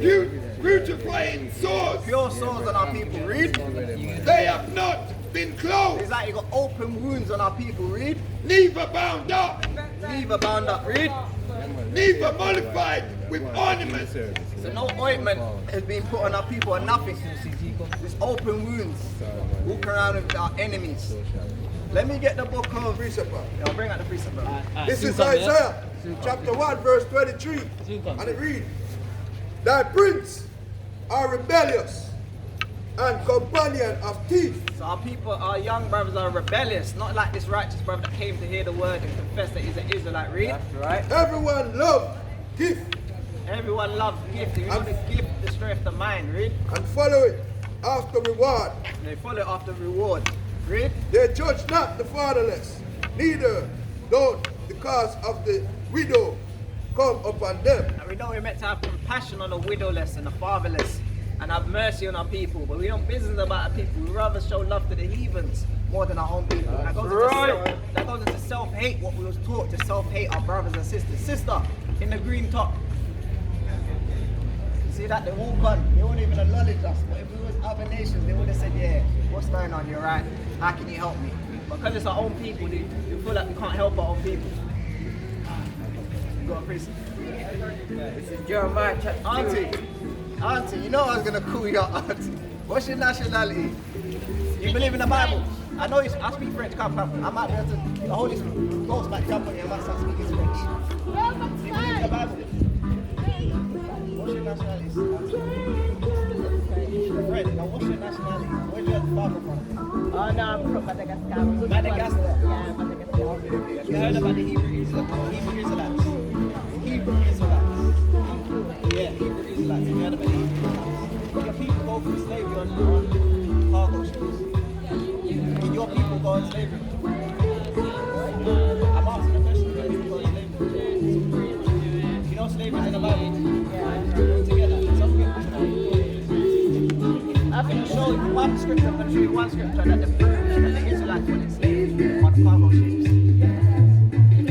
Beautifying sores. Pure sores on our people, read. They have not been closed. It's like you got open wounds on our people, read. Neither bound up. Neither bound up, read. Neither mollified with ornaments. So no ointment has been put on our people or nothing. It's open wounds. Walk around with our enemies. Let me get the book of precept. I'll bring out the precept. This is Isaiah chapter 1 verse 23. And it reads, Thy prince are rebellious and companion of thieves. So our people, our young brothers are rebellious, not like this righteous brother that came to hear the word and confess that he's an Israelite. Read. That's right. Everyone loves gift Everyone loves gift. You know the gift destroyeth the mind. Read. and follow it after reward. They follow after reward. Read. They judge not the fatherless, neither don't the cause of the widow come upon them. And we know we're meant to have compassion on the widowless and the fatherless and have mercy on our people, but we don't business about our people. We rather show love to the heathens more than our own people. That goes into self-hate, what we was taught to self-hate our brothers and sisters. Sister, in the green top. You see that? They walk on. They won't even acknowledge us. But if we was other nations, they would have said, yeah, what's going on? You're right. How can you help me? Because it's our own people, we feel like we can't help our own people. Go on, priest. This is Jeremiah chapter 2. Auntie, you know I was going to call you out, auntie. What's your nationality? You believe in the Bible? I know I speak French, come. I might be able to, the Holy Ghost might jump on you, I might start speaking French. You believe in the Bible? What's your nationality? French, now what's your nationality? Where's your father from? Oh no, I'm from Madagascar. Madagascar? Yeah, Madagascar. Have you heard about the Hebrew Israelites? Hebrew Israelites. Yeah, Hebrew Israelites. Have you heard about the Hebrew Israelites? Your people go through slavery on cargo ships. Did your people go on slavery? I'm asking a question. Did your people go on slavery? You know slavery is in the Bible? Yeah. Together. Some people. I'm going to show you one scripture. I'm going to show you one scripture that the Israelites were enslaved on cargo ships.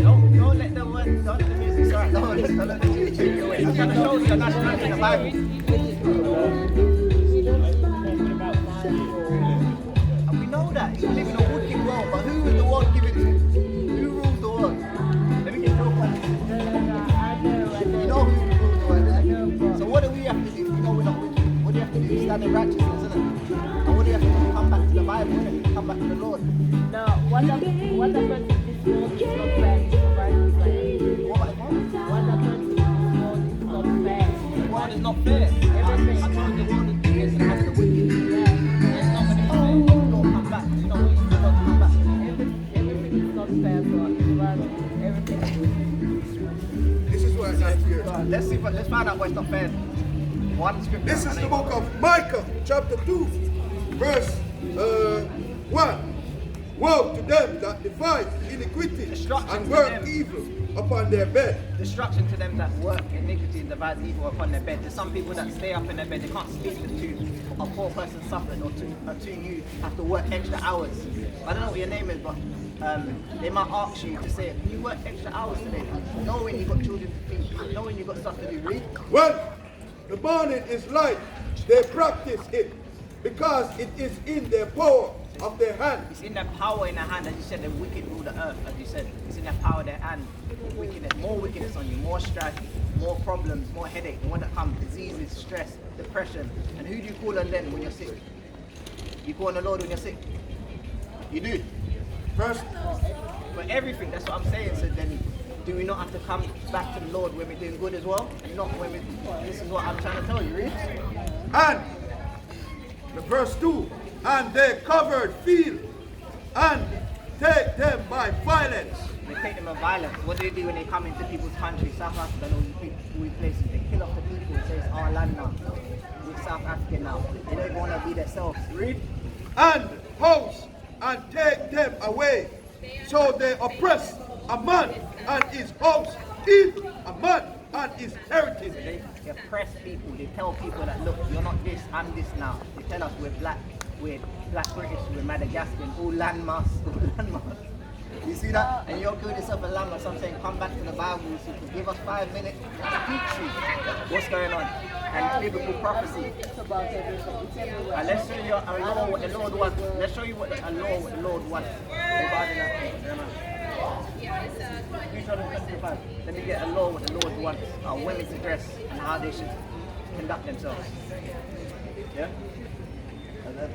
Don't let the word, don't let the music start. Don't let the music take you away. I'm going to show you the nationality in the Bible. And we know that. You live in a wicked world, but who is the world giving to? Who rules the world? Let me get your question. You know who rules the world. So what do we have to do if we know we're not wicked? What do you have to do? Stand in righteousness, isn't it? And what do you have to do? Come back to the Bible, isn't it? Come back to the Lord. No, what happened to this world is not fair. What about the world? What happened to this world is not fair. The world is not fair. I told you the world is and has the wicked. It's not going to be fair. Don't come back. You know what you do? Don't come back. Everything is not fair, so everything. This is what I got here. Let's find out what's not fair. One scripture. This is the book of Micah, chapter 2, verse 1. Woe to them that devise iniquity and work evil upon their bed. Destruction to them that work iniquity and devise evil upon their bed. There's some people that stay up in their bed, they can't sleep if a poor person suffering or two you have to work extra hours. I don't know what your name is, but they might ask you to say, can you work extra hours today? Knowing you've got children to feed, knowing you've got stuff to do, read. Well, the morning is light, they practice it because it is in their power of their hand. It's in their power in their hand, as you said, the wicked rule the earth, as you said. It's in their power in their hand. Wickedness, more wickedness on you, more strife, more problems, more headache, more that come, diseases, stress, depression. And who do you call on then when you're sick? You call on the Lord when you're sick? You do. First, For everything, that's what I'm saying. So then, do we not have to come back to the Lord when we're doing good as well? And not when we, this is what I'm trying to tell you, read. and the verse 2, and they covered field and take them by violence. They take them by violence. What do they do when they come into people's countries? South Africa and all these places. They kill off the people and say it's our land now. We're South African now. They don't even want to be themselves. Read. And house and take them away. So they oppress a man and his house, eat a man and his heritage. They oppress people. They tell people that, look, you're not this, I'm this now. They tell us we're black British, we're Madagascan, all landmass, all landmass. You see that? And you're calling yourself a landmass. So I'm saying, come back to the Bible. So give us 5 minutes to teach you what's going on. and biblical prophecy. It's about everything. It's everywhere. And let's show you a law what the Lord wants. Let's show you what a law what the Lord wants regarding that. Let me get a law what the Lord wants how women to dress and how they should conduct themselves. Yeah?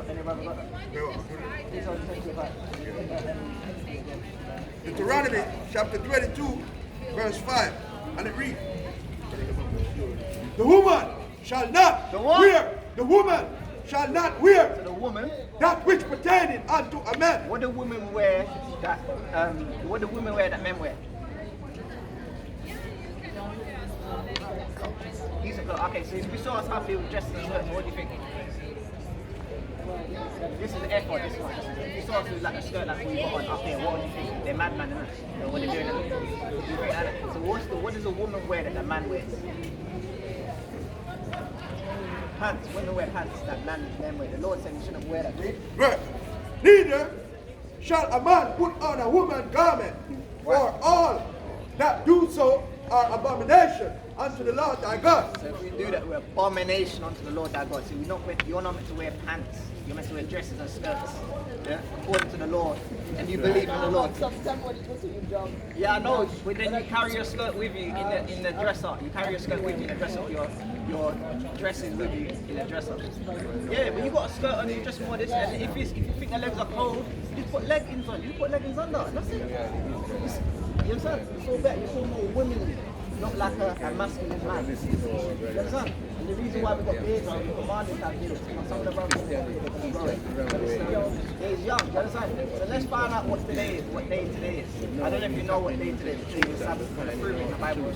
Anybody got that? These are the 25. Deuteronomy chapter 22, verse 5. And it reads, the woman shall not wear, the woman shall not wear So the woman, that which pertaining unto a man. what do women wear that what do women wear that men wear? Okay, so if we saw us happy with dressed in skirts, what do you think? This is the effort, this one. If you saw us with like a skirt like we got on up here, what would you think? They're madman, innit? You know, what they're doing. So what does a woman wear that a man wears? Pants. Women wear pants that men wear. The Lord said we shouldn't wear that. Read. Right. Neither shall a man put on a woman garment, for all that do so are abomination unto the Lord thy God. So if we do that, we're abomination unto the Lord thy God. So you're not meant to wear pants. You're meant to wear dresses and skirts. Yeah? According to the Lord. And you believe in the Lord. Yeah, I know. But then you carry your skirt with you in the dresser. You carry your skirt with you in the dresser. Your dresses with you in the dresser. Yeah, but you got a skirt on, you dress more this. And if you think the legs are cold, you put leggings on. You put leggings under. That's it. You understand? It's all better. You're so more womanly. Not like a masculine man. You understand? And the reason why we got beards on, we commanded to have beards. Some of the brothers it's young, you understand? So let's find out what day today is. I don't know if you know what day today is. Today is Sabbath. It's proven in the Bible.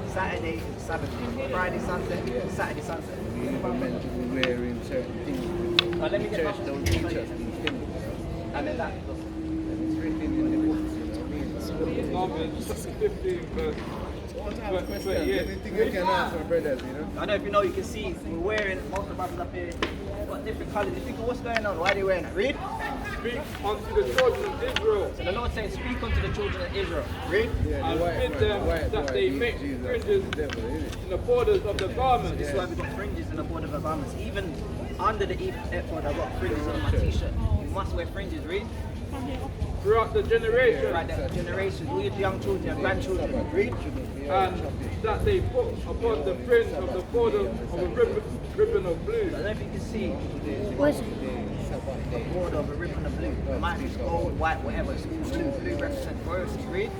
Saturday is Sabbath. Friday, Sunday, Saturday, Sunday. We're meant to be wearing certain things. Now let me get Church don't teach us these things. and then that. It's written in the books, you know what I mean? Numbers 15 verse. Anything you can ask our brothers, you know? I don't know if you know, you can see we're wearing, most of the brothers up here, got different colours. You think of what's going on? Why are they wearing that? Read. Speak unto the children of Israel, So the Lord says, speak unto the children of Israel. Read. Yeah, and bid them that they make fringes in the borders of the garments. This is why we've got fringes in the border of our garments. Even under the ephod, I've got fringes on my t-shirt. You must wear fringes, read. Throughout the generation, Right, that generation, all your young children, your grandchildren, read. and that they put upon the fringe of the border of a ribbon of blue. I don't know if you can see the border of a ribbon of blue. It might be gold, white, whatever. It's all blue. Blue represents royalty, read.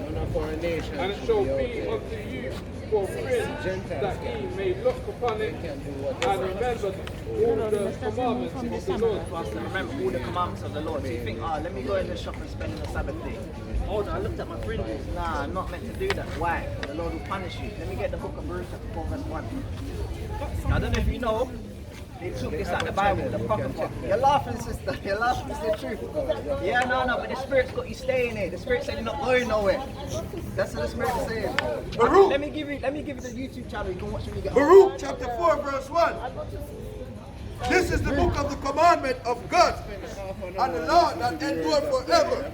And it shall be unto you for fringe, that ye may look upon it and remember all the commandments of the Lord. For us to remember all the commandments of the Lord. So you think, let me go in the shop and spend the Sabbath day. Oh no, I looked at my fringes. Nah, I'm not meant to do that. Why? The Lord will punish you. Let me get the book of Baruch chapter 4 verse 1. I don't know if you know, they took this out of the Bible, the Apocrypha. You're laughing, sister. You're laughing, it's the truth. Yeah, no, but the Spirit's got you staying here. The Spirit said you're not going nowhere. That's what the Spirit's saying. Baruch. Let me give you the YouTube channel. You can watch when you get home. Baruch chapter 4, verse 1. This is the book of the commandment of God, and the law that endure forever.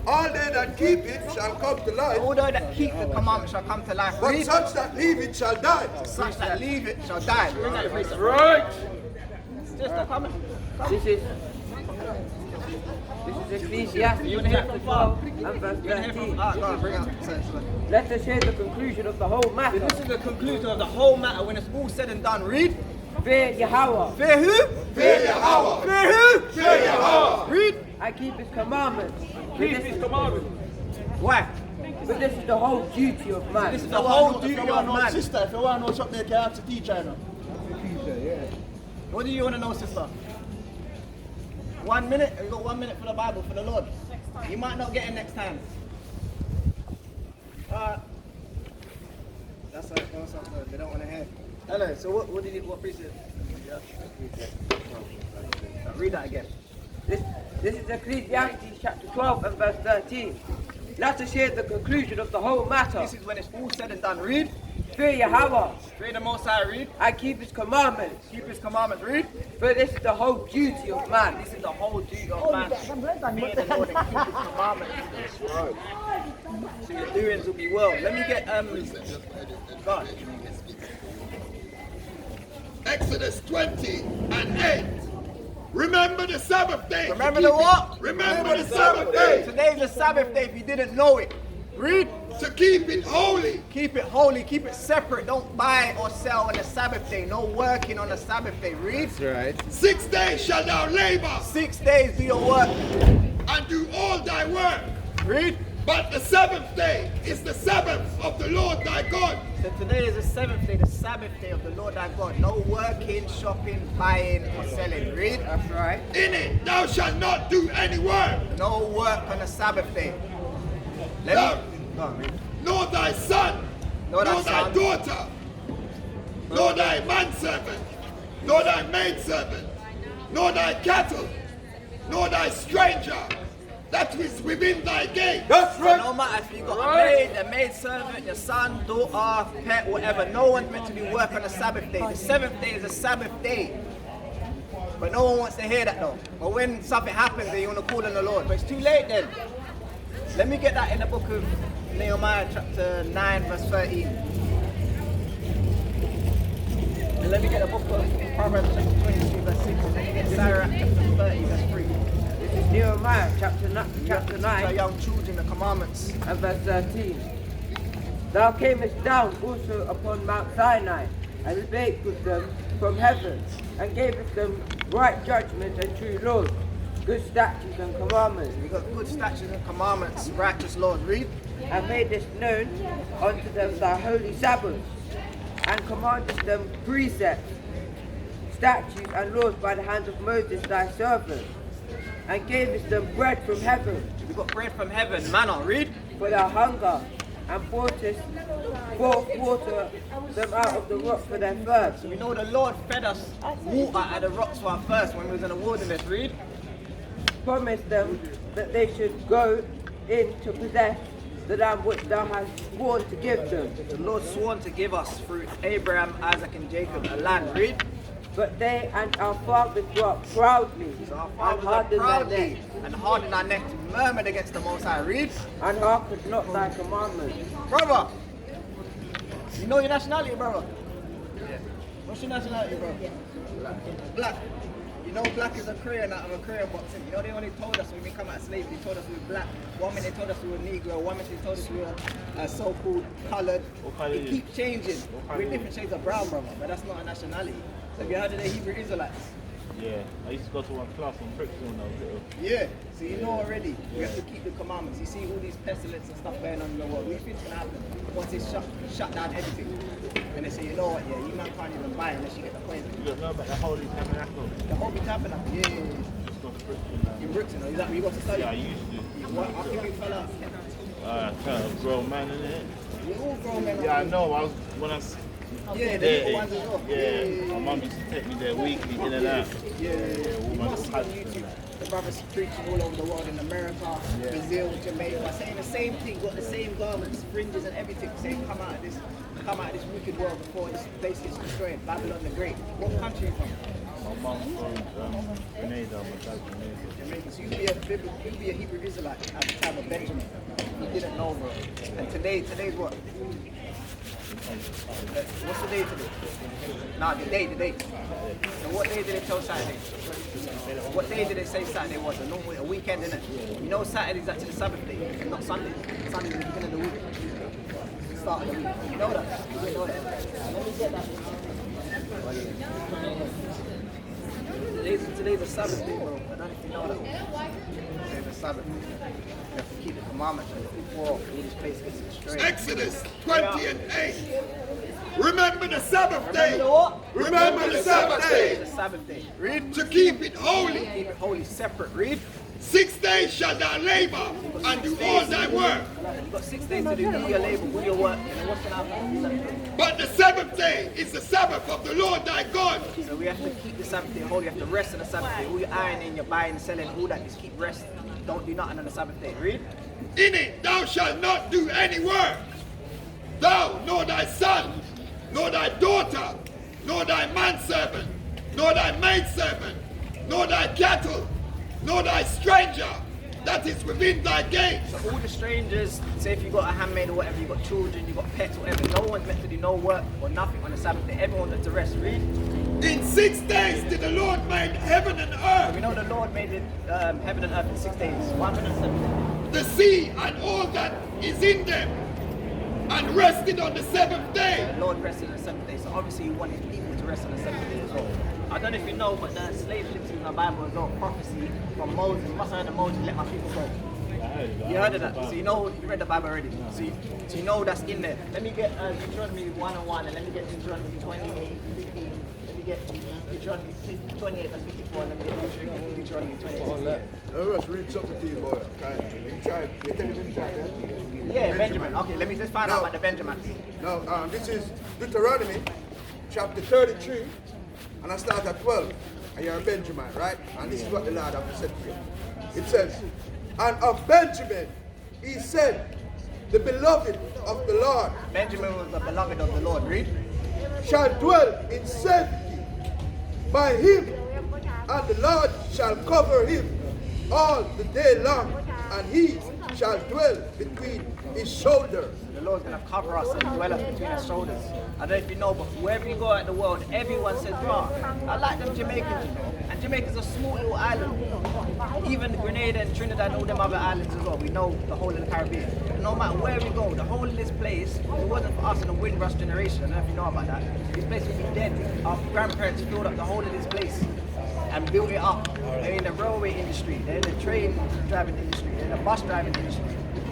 All they that keep it shall come to life, All those that keep the commandment shall come to life. but Read. such that leave it shall die. Such that leave it shall die. Bring that place up. Right! Sister, come. This is Ecclesiastes You want to hear chapter from Paul? 12 and verse You want to hear from 13. go on, bring it up. Say it. Let us hear the conclusion of the whole matter. This is the conclusion of the whole matter when it's all said and done. Read. Fear Yahawah. Fear who? Fear Yahawah. Fear who? Fear Yahawah. Read. I keep his commandments. Keep his commandments. Why? But this is the whole duty of man. This is the whole duty of man. Sister, if you want to know something, you can ask the teacher. What do you want to know, sister? 1 minute? You got 1 minute for the Bible, for the Lord. You might not get it next time. That's what they don't want to hear. Hello, so what precept? Read that again. This is Ecclesiastes chapter 12 and verse 13. Let us hear the conclusion of the whole matter. This is when it's all said and done. Read. Fear Yahawah. Fear the Most High. Read. I keep his commandments. Keep His commandments. Read. For this is the whole duty of man. This is the whole duty of man. Fear the Lord and keep His commandments. So your doings will be well. Let me get God. Exodus 20 and 8. Remember the Sabbath day. Remember the what? Remember the Sabbath day. Today's the Sabbath day if you didn't know it. Read. To keep it holy. Keep it holy, keep it separate. Don't buy or sell on the Sabbath day. No working on the Sabbath day. Read. That's right. 6 days shalt thou labor 6 days do your work. and do all thy work. Read. But the 7th day is the Sabbath of the Lord thy God. So today is the 7th day, the Sabbath day of the Lord thy God. No working, shopping, buying, or selling. Read. That's right. In it thou shalt not do any work, No work on the Sabbath day. Let thou, me. Go on, read. nor thy son, Nor thy nor thy son. daughter, nor thy manservant, nor thy maidservant, nor thy cattle, nor thy stranger that is within thy gate. That's So right. no matter if you got a maid servant, your son, daughter, pet, whatever, no one's meant to do work on the Sabbath day. The 7th day is a Sabbath day. But no one wants to hear that though. But when something happens, then you want to call on the Lord. But it's too late then. Let me get that in the book of Nehemiah chapter 9 verse 13. And let me get the book of Proverbs chapter 22 verse 6. And let me get Sirach chapter 30 verse 3. This is Nehemiah chapter You have to teach our 9 young children the commandments. and verse 13. Thou camest down also upon Mount Sinai, and spake with them from heaven, and gavest them right judgment and true laws, good statutes and commandments, You got good statutes and commandments, righteous laws. Read. and madest known unto them thy holy Sabbaths, and commandest them precepts, statutes and laws by the hand of Moses thy servant, and gavest them bread from heaven We got bread from heaven, manna. Read. for their hunger, and broughtest forth water them out of the rock for their thirst. We know the Lord fed us water at the rocks for our thirst when we was in the wilderness. Read. Promised them that they should go in to possess the land which thou hast sworn to give them. The Lord sworn to give us through Abraham, Isaac, and Jacob a land. Read. But they and our fathers were proudly So our and fathers are hardened their proudly neck, and hardened our neck, murmured against the Most High. Read. and hearkened not thy commandments. Brother, you know your nationality, brother? Yeah. What's your nationality, bro? Black. You know black is a Korean out of a Korean boxing. You know they only told us when we come out of slavery, they told us we were black. One minute they told us we were Negro, one minute they told us we were so-called coloured. It keeps changing. We're different shades of brown, brother, but that's not a nationality. Have you heard of the Hebrew Israelites? Yeah, I used to go to one class in Brixton when I was little. Yeah, so you know already, we have to keep the commandments. You see all these pestilence and stuff going on in the world. What do you think's going to happen once they shut down everything? And they say, you know what, yeah, you man can't even buy unless you get the point. You don't know about the Holy Tabernacle? The Holy Tabernacle, yeah. Just go to Brixton now. In Brixton, is that where you got to study? Yeah, I used to. What, I think you fell out. Kind of grown man in it. We're all grown men. Yeah, I know. I was when I. Yeah, the little ones as well. Yeah, my mum used to take me there weekly, in and out. Yeah, all you my must see on cousins YouTube and that. the brothers preaching all over the world in America, Brazil, Jamaica, saying the same thing, got the same garments, fringes and everything, saying come out of this wicked world before this place gets destroyed. Babylon the Great. What country are you from? My mum from Grenada, my dad's Grenada. Jamaica. So you'd be a Hebrew Israelite at the time of Benjamin. You didn't know, bro. And today's what? What's the day today? Nah, the day. So what day did they tell Saturday? What day did they say Saturday was? A weekend, innit? You know Saturday's actually the Sabbath day, not Sunday. Sunday's the beginning of the week. Start of the week. You know that? You know that? Let me get that. Today's a Sabbath day, bro. I don't know if you know that. Today's a Sabbath day. You have to keep the commandments before all this place gets destroyed. Exodus 20 and 8. Remember the Sabbath day. Remember the what? Remember the Sabbath It's day. a Sabbath day. Read. To keep it holy. Keep it holy, separate. Read. 6 days shalt thou labor and do all thy work. You've got 6 days to do your labor, do your work, and what's going to happen? But the 7th day is the Sabbath of the Lord thy God. So we have to keep the Sabbath day holy. You have to rest on the Sabbath day. All your ironing, your buying, selling, all that, just keep rest. Don't do nothing on the Sabbath day. Read. In it thou shalt not do any work. Thou, nor thy son, nor thy daughter, nor thy manservant, nor thy maidservant, nor thy cattle, nor thy stranger that is within thy gates. So all the strangers, say if you got a handmaid or whatever, you got children, you got pets or whatever, no one's meant to do no work or nothing on the Sabbath day. Everyone's meant to rest. Read. In 6 days did the Lord make heaven and earth, We know the Lord made it, heaven and earth in 6 days. 107 the sea and all that is in them, and rested on the 7th day. The Lord rested on the 7th day, so obviously he wanted people to rest on the 7th day as well. I don't know if you know, but the slave ships in the Bible is all prophecy from Moses. You must have heard of Moses, let my people go. You heard of that? So you know, you read the Bible already. So you know that's in there. Let me get Deuteronomy 1:1 and let me get Deuteronomy 28:15. Let me get Deuteronomy 28 and 54 and let me get Deuteronomy 28. Let us read something to you, boy. Yeah, Benjamin. Okay, let me just find out about the Benjamin. Now, this is Deuteronomy chapter 33, and I start at 12. And you're a Benjamin, right? And this is what the Lord has said to you. It says, and of Benjamin he said, the beloved of the Lord Benjamin was the beloved of the Lord. Read. shall dwell in safety by him, and the Lord shall cover him all the day long, and he shall dwell between his shoulders. The Lord's going to cover us and dwell us between his shoulders. I don't know if you know, but wherever you go in the world, everyone says, bro, I like them Jamaicans, you know. And Jamaica's a small little island. Even Grenada and Trinidad and all them other islands as well. We know the whole of the Caribbean. And no matter where we go, the whole of this place, if it wasn't for us in the Windrush generation, I don't know if you know about that, this place would be dead. Our grandparents filled up the whole of this place and built it up. They're in the railway industry, they're in the train driving industry, they're in the bus driving industry,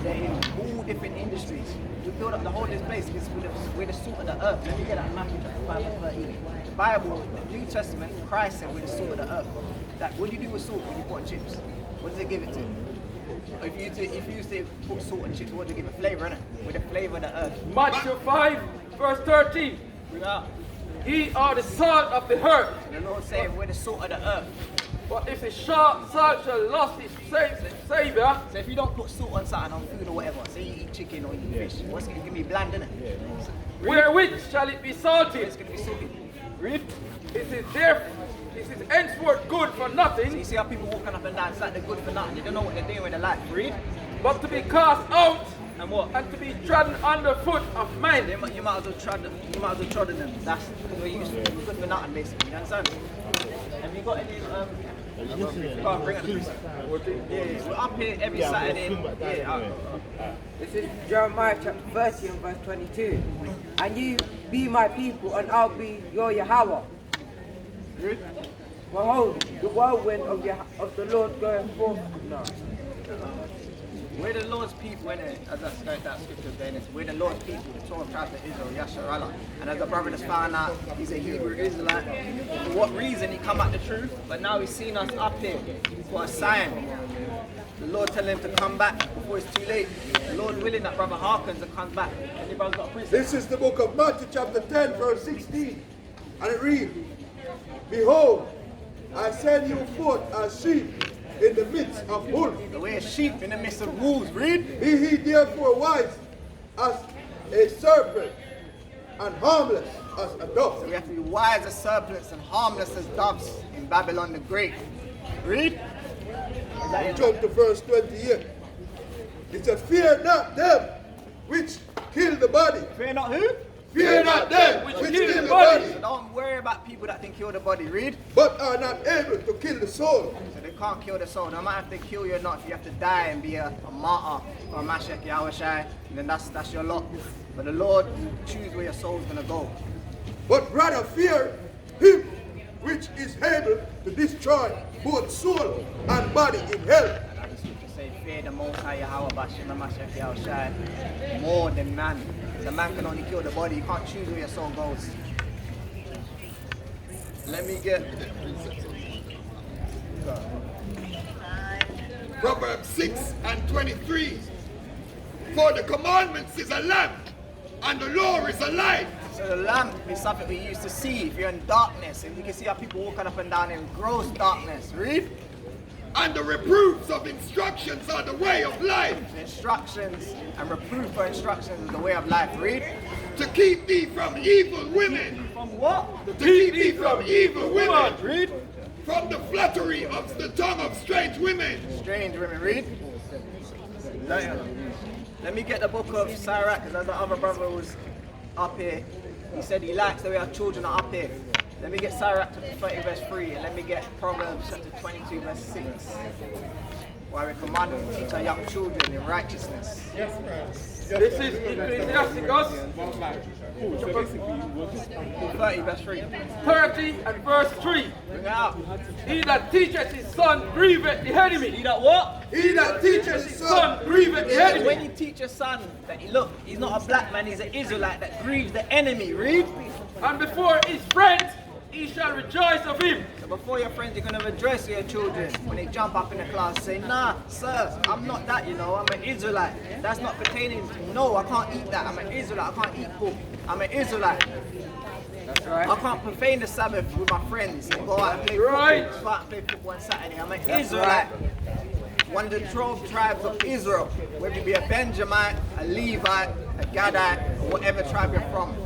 they're in all different industries. We built up the whole of this place because we're the salt of the earth. Let me get that Matthew chapter 5 and 13. The Bible, the New Testament, Christ said we're the salt of the earth. That what do you do with salt when you put on chips? What does it give it to? If you say put salt on chips, what does it give it? Flavor, innit? With the flavor of the earth. Matthew 5, verse 13. Bring it up. Ye are the salt of the earth. The Lord said we're the salt of the earth. But if the salt shall lost its savor, So if you don't put salt on something, on food or whatever, say you eat chicken or you eat fish, what's going to be bland, innit? wherewith shall it be salted? It's going to be salty. Read. This is henceforth good for So nothing, you see how people walking up and down, it's like they're good for nothing. They don't know what they're doing with their life. Read. but to be cast out And what? and to be trodden underfoot of men. You might as well trod them. That's what we're used to. It's good for nothing, basically. You understand? Have you got any, go on, bring it to Yeah, we're up here every Saturday. This is Jeremiah chapter 30 and verse 22. And you be my people, and I'll be your Yahawah. Behold, the whirlwind of the Lord goeth forth now. We're the Lord's people, innit? As that scripture is saying, we're the Lord's people, the 12 tribes of Israel, Yasharallah. And as the brother just found out, he's a Hebrew Israelite. For what reason he come at the truth, but now he's seen us up here for a sign. The Lord telling him to come back before it's too late. The Lord willing that brother hearkens and comes back. And your brother's got a precept. This is the book of Matthew chapter 10 verse 16, and it reads, behold, I send you forth as sheep in the midst of wolves. The way a sheep in the midst of wolves, read. Be he therefore wise as a serpent and harmless as a dove. So we have to be wise as serpents and harmless as doves in Babylon the Great. Read. Jump to verse 28. It says, fear not them which kill the body. Fear not who? Fear not them which which kill kill the the body. body, So don't worry about people that can kill the body. Read. but are not able to kill the soul. So they can't kill the soul. No matter if they kill you or not, if you have to die and be a martyr or a Mashek Yahawashi, then that's your lot. But the Lord choose where your soul's gonna go. But rather fear him which is able to destroy both soul and body in hell. And as the scripture say, fear the Most High Yahawah Bashim and Mashek Yahawashi more than man. The man can only kill the body. You can't choose where your soul goes. Let me get. Proverbs 6 and 23. For the commandments is a lamp, and the law is a light. So the lamp is something we used to see if you're in darkness. And you can see how people walking up and down in gross darkness. Read. And the reproofs of instructions are the way of life. Instructions and reproof for instructions is the way of life. Read. To keep thee from evil women. From what? To keep thee from evil women. Read. From the flattery of the tongue of strange women. Strange women. Read. Let me get the book of Sirach, because as the other brother was up here, he said he likes the way our children are up here. Let me get Sirach chapter 30 verse 3, and let me get Proverbs chapter 22 verse 6. Why we command them to teach our young children in righteousness. This is Ecclesiasticus 30 verse 3. 30 and verse 3. Bring it out. He that teacheth his son grieveth the enemy. He that what? He that teaches his son Son grieveth the enemy. When you teach your son that look, he's not a black man, he's an Israelite that grieves the enemy. Read. And before his friends, he shall rejoice of him. So before your friends, you're going to rejoice with your children when they jump up in the class say, nah, sir, I'm not that, you know, I'm an Israelite. That's not pertaining to me. No, I can't eat that. I'm an Israelite. I can't eat pork. I'm an Israelite. That's right. I can't profane the Sabbath with my friends and go out and play football. Right. Go out and play football on Saturday. I'm an Israelite. One of the 12 tribes of Israel, whether you be a Benjamite, a Levite, a Gadite, or whatever tribe you're from.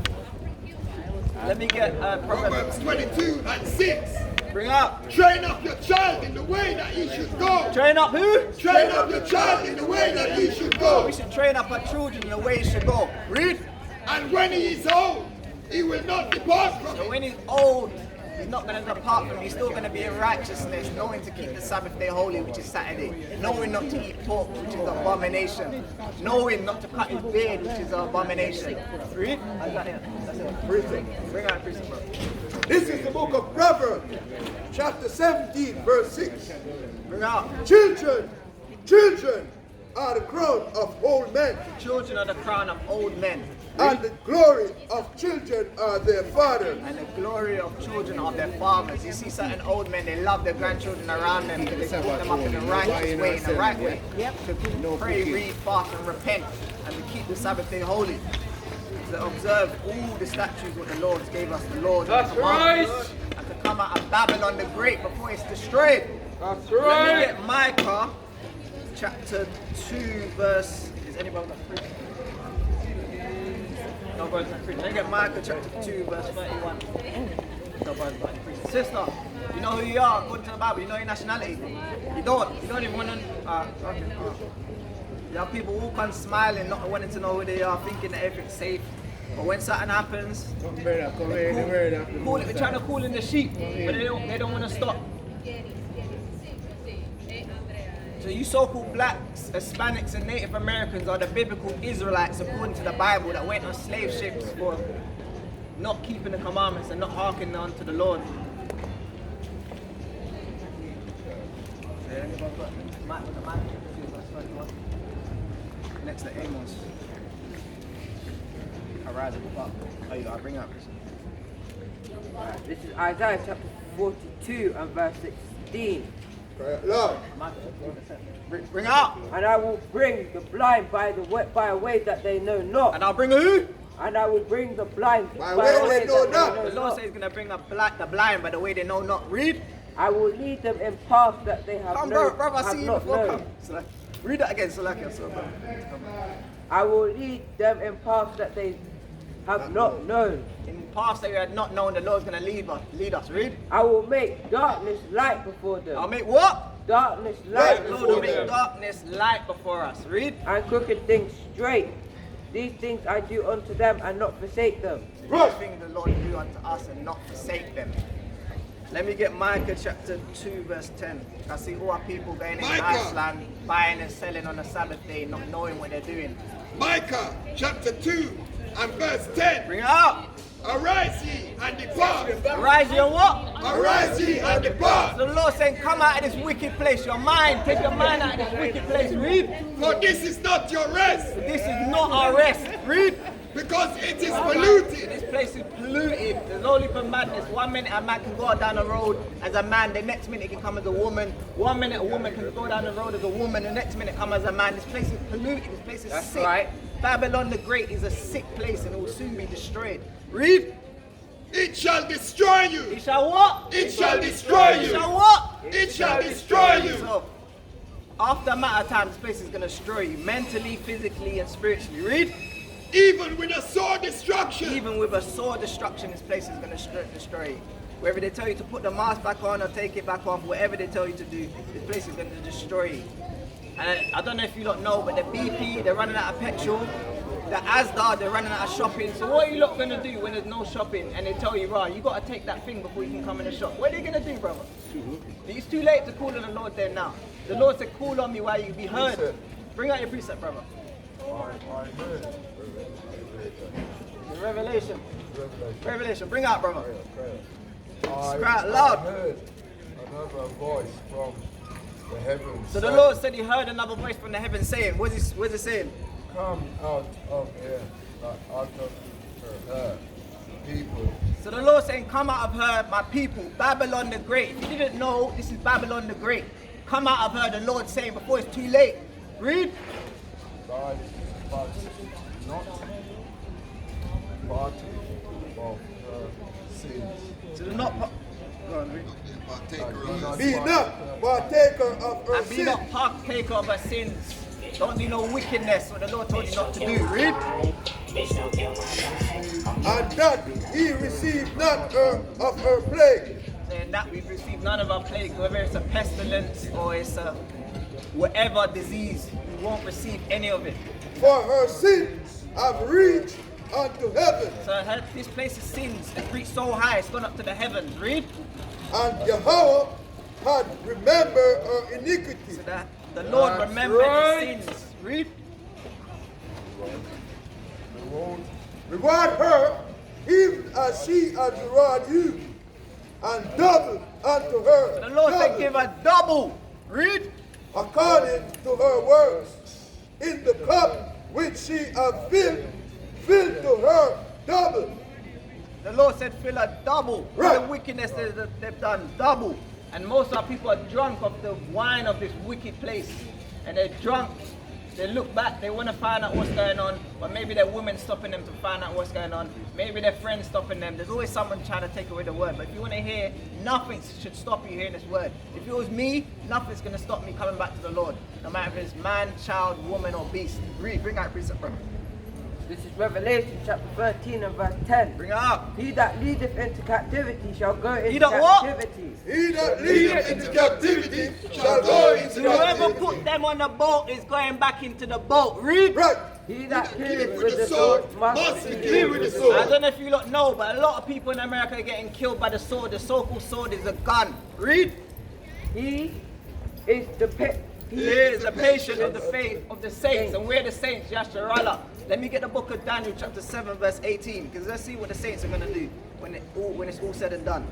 Let me get Proverbs 22 and 6. Bring up. Train up your child in the way that he should go. Train up who? Train up your child in the way that he should go. We should train up our children in the way he should go. Read. And when he is old, he will not depart from So it. when he's old, he's not going to depart from it. He's still going to be in righteousness, knowing to keep the Sabbath day holy, which is Saturday. Knowing not to eat pork, which is an abomination. Knowing not to cut his beard, which is an abomination. Read. I got it. That's it. Bring out a precept, bro. This is the book of Proverbs, chapter 17, verse 6. Bring out. Children are the crown of old men, Children are the crown of old men. and the glory of children are their fathers. And the glory of children are their farmers. You see certain old men, they love their grandchildren around them. They put them up in the righteous way, in the right way. To pray, read, fast, and repent. And to keep the Sabbath day holy. To observe all the statutes what the Lord gave us, the Lord. That's right. And to come out of Babylon the Great before it's destroyed. That's Let me right. get Micah chapter 2 verse. Is anybody got 3? Nobody's got 3. Let me get Micah chapter 2 verse 31. Nobody's got 3. Sister, you know who you are according to the Bible. You know your nationality. You don't even want to. Okay. You have people walk on smiling, not wanting to know who they are, thinking that everything's safe. But when something happens, they're trying to call in the sheep, but they don't want to stop. So you so-called blacks, Hispanics, and Native Americans are the biblical Israelites according to the Bible that went on slave ships for not keeping the commandments and not hearkening unto the Lord. Next to Amos. Arise and depart. Oh, you gotta bring up. This is Isaiah chapter 42 and verse 16. Lord, Bring out. And I will bring the blind by a way that they know not. And I'll bring who? And I will bring the blind by a way they know not. The Lord says he's gonna bring the blind by the way they know not. Read. I will lead them in paths that they have Come, known, bro, I have see you not before. known. Come. So, read that again, Salakia. So, I will lead them in paths that they have not known. in paths that you had not known, the Lord's gonna lead us. Read. I will make darkness light before them. I'll make what? Darkness The light Lord before will make them. darkness light before us. Read. And crooked things straight. These things I do unto them and not forsake them. These things the Lord do unto us and not forsake them. Let me get Micah chapter 2 verse 10. I see all our people going into Micah. Iceland, buying and selling on the Sabbath day, not knowing what they're doing. Micah chapter 2 and verse 10. Bring it out. Arise ye and depart. Arise you and what? Arise ye and depart. The Lord saying, come out of this wicked place. Your mind, take your mind out of this wicked place. Read. For this is not your rest, This is not our rest. Read. because it is polluted. This place is polluted. There's no leap of madness. 1 minute a man can go down the road as a man, the next minute he can come as a woman. 1 minute a woman can go down the road as a woman, the next minute come as a man. This place is polluted. This place is sick. right. Babylon the Great is a sick place and it will soon be destroyed. Read. It shall destroy you. It shall what? It shall destroy It you. shall what? It shall destroy you. So, after a matter of time, this place is going to destroy you mentally, physically, and spiritually. Read. Even with a sore destruction. Even with a sore destruction, this place is going to destroy you. Wherever they tell you to put the mask back on or take it back off, whatever they tell you to do, this place is going to destroy you. And I don't know if you don't know, but the BP, they're running out of petrol. the Asda, they're running out of shopping. So what are you lot going to do when there's no shopping and they tell you, right, you got to take that thing before you can come in the shop? What are you going to do, brother? It's too late to call on the Lord there now. The Lord said, call on me while you be heard. Bring out your precept, brother. Revelation. Revelation. Bring out, brother. Scrap loud. I heard another voice from the heavens. So the Lord said he heard another voice from the heavens saying, what's it saying? Come out of here, out of her people. So the Lord saying, come out of her, my people, Babylon the Great. If you didn't know, this is Babylon the Great. Come out of her, the Lord saying, before it's too late. Read. God but not party of her sins. So the not... Go on, read. Be not partaker of her And be sins. not partaker of her sins. Don't do no wickedness, what the Lord told you not to do. Read. And that he received not of her plague. Saying that we've received none of our plagues, whether it's a pestilence or it's a whatever disease, we won't receive any of it. For her sins have reached unto heaven. So this place's sins have reached so high, it's gone up to the heavens. Read. And Yahawah had remembered her iniquity. So that the Lord remembered his sins. Read. Reward her even as she has rewarded you, and double unto her. So the Lord said, double, give her double. Read. according to her works. In the cup which she hath filled to her double. The Lord said, fill her double. Right. The wickedness that they've done, double. And most of our people are drunk of the wine of this wicked place. And they're drunk. They look back, they want to find out what's going on, but maybe their woman stopping them to find out what's going on. Maybe their friends stopping them. There's always someone trying to take away the word. But if you want to hear, nothing should stop you hearing this word. If it was me, nothing's going to stop me coming back to the Lord. No matter if it's man, child, woman, or beast. Read, bring out precept, brother. This is Revelation chapter 13 and verse 10. Bring it up. He that leadeth into captivity shall go into that what? captivity. He that leadeth into captivity shall go into Whoever captivity. put them on the boat is going back into the boat. Read. Right. He that killeth with the sword must be killed with the sword. I don't know if you lot know, but a lot of people in America are getting killed by the sword. The so-called sword is a gun. Read. He is the He is the patient of the faith of the saints, and we're the saints, Yasharallah. Let me get the book of Daniel chapter 7 verse 18, because let's see what the saints are going to do when it's all said and done.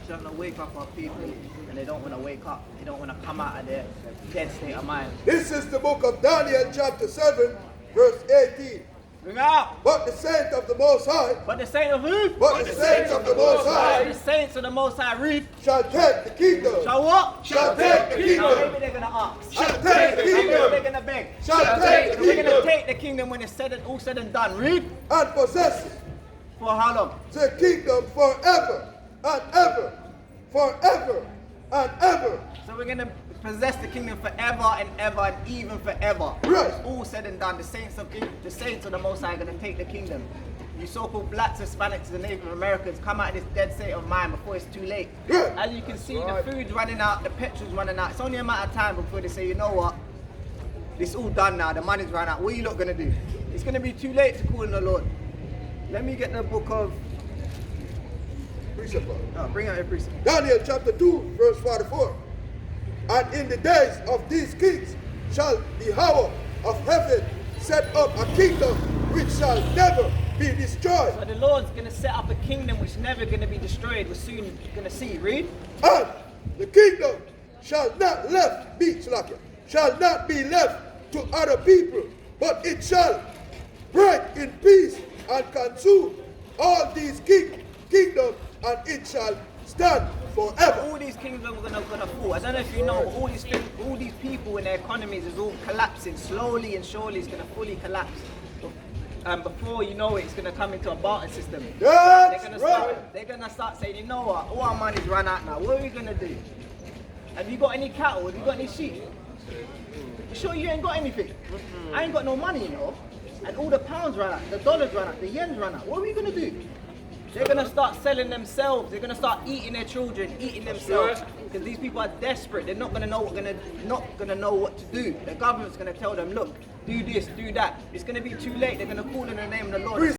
Trying to wake up our people, and they don't want to wake up. They don't want to come out of their dead state of mind. This is the book of Daniel chapter 7 verse 18. Bring out. But the saints of the Most High, But the saints of who? but the saints of the Most High The saints of the Most High. Read. shall take the kingdom. Shall what? Shall take the kingdom. Maybe they're going to ask. Shall take the Maybe they're kingdom. going to beg. Shall take the We're going to kingdom. take the kingdom when it's all said and done. Read. And possess it. For how long? The kingdom forever and ever. Forever and ever. So we're going to possess the kingdom forever and ever and even forever. Right. It's all said and done. The saints of the Most High are going to take the kingdom. You so-called blacks, Hispanics, and Native Americans come out of this dead state of mind before it's too late. Right. As you can see, the food's running out, the petrol's running out. It's only a matter of time before they say, you know what? It's all done now. The money's run out. What are you lot going to do? It's going to be too late to call on the Lord. Let me get the book of... Precept. bring out your precept. Daniel chapter 2 verse 44. And in the days of these kings shall the Yahawah of heaven set up a kingdom which shall never be destroyed. So the Lord's going to set up a kingdom which is never going to be destroyed. We're soon going to see. Read. And the kingdom shall not shall not be left to other people, but it shall break in peace and consume all these kingdoms, and it shall stand forever. All these kingdoms are going to fall. I don't know if you know, but all these people in their economies is all collapsing. Slowly and surely it's going to fully collapse. And before you know it, it's going to come into a barter system. That's They're going to start saying, you know what, all our money's run out now. What are we going to do? Have you got any cattle? Have you got any sheep? You sure you ain't got anything? I ain't got no money, you know. And all the pounds run out, the dollars run out, the yens run out. What are we going to do? They're going to start selling themselves. They're going to start eating their children, eating themselves. because these people are desperate. They're not gonna know what to do. The government's gonna tell them, look, do this, do that. It's gonna be too late. They're gonna call in the name of the Lord.